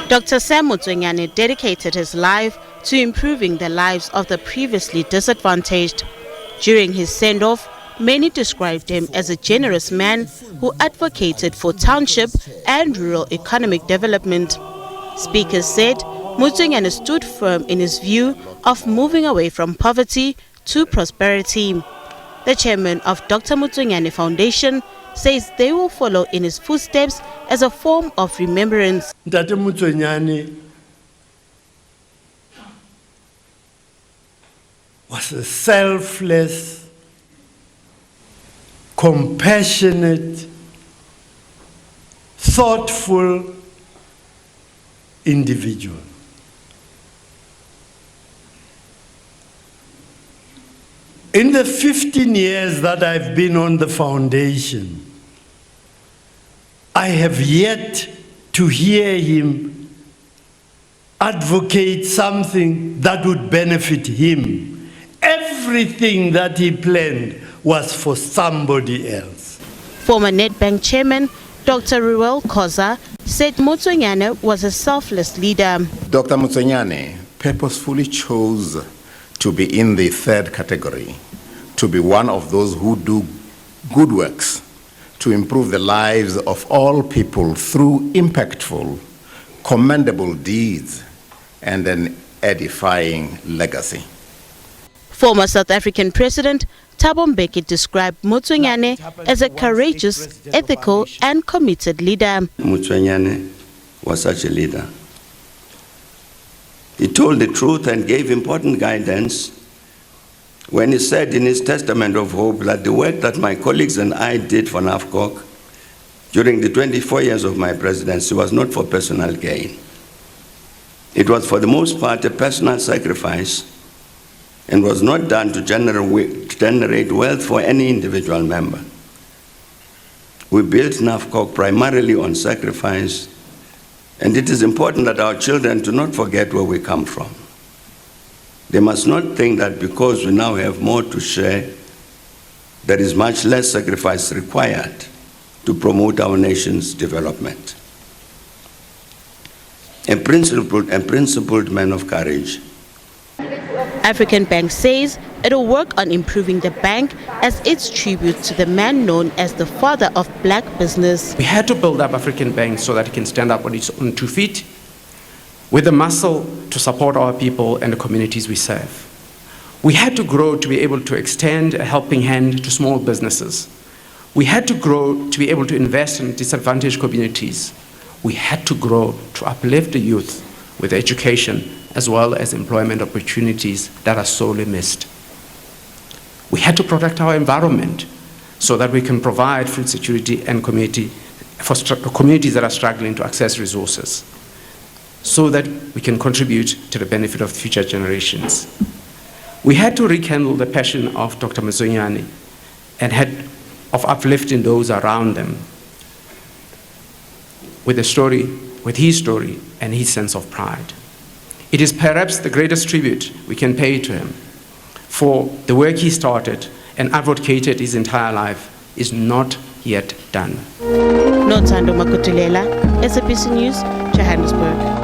Dr. Sam Motsuenyane dedicated his life to improving the lives of the previously disadvantaged. During his send-off, many described him as a generous man who advocated for township and rural economic development. Speakers said Motsuenyane stood firm in his view of moving away from poverty to prosperity. The chairman of Dr. Motsuenyane Foundation says they will follow in his footsteps as a form of remembrance. Dr. Motsuenyane was a selfless, compassionate, thoughtful individual. In the 15 years that I've been on the foundation, I have yet to hear him advocate something that would benefit him. Everything that he planned was for somebody else. Former Nedbank chairman Dr. Ruel Koza said Motsuenyane was a selfless leader. Dr. Motsuenyane purposefully chose to be in the third category, to be one of those who do good works, to improve the lives of all people through impactful, commendable deeds and an edifying legacy. Former South African President Thabo Mbeki described Motsuenyane as a courageous, ethical and committed leader. Motsuenyane was such a leader. He told the truth and gave important guidance when he said in his testament of hope that the work that my colleagues and I did for NAFCOC during the 24 years of my presidency was not for personal gain. It was for the most part a personal sacrifice and was not done to generate wealth for any individual member. We built NAFCOC primarily on sacrifice, and it is important that our children do not forget where we come from. They must not think that because we now have more to share, there is much less sacrifice required to promote our nation's development. A principled man of courage. African Bank says it will work on improving the bank as its tribute to the man known as the father of black business. We had to build up African Bank so that it can stand up on its own 2 feet, with the muscle to support our people and the communities we serve. We had to grow to be able to extend a helping hand to small businesses. We had to grow to be able to invest in disadvantaged communities. We had to grow to uplift the youth with education as well as employment opportunities that are sorely missed. We had to protect our environment so that we can provide food security and community for communities that are struggling to access resources, so that we can contribute to the benefit of future generations. We had to rekindle the passion of Dr. Motsuenyane and of uplifting those around them with his story and his sense of pride. It is perhaps the greatest tribute we can pay to him, for the work he started and advocated his entire life is not yet done. Nothando Makutulela, SABC News, Johannesburg.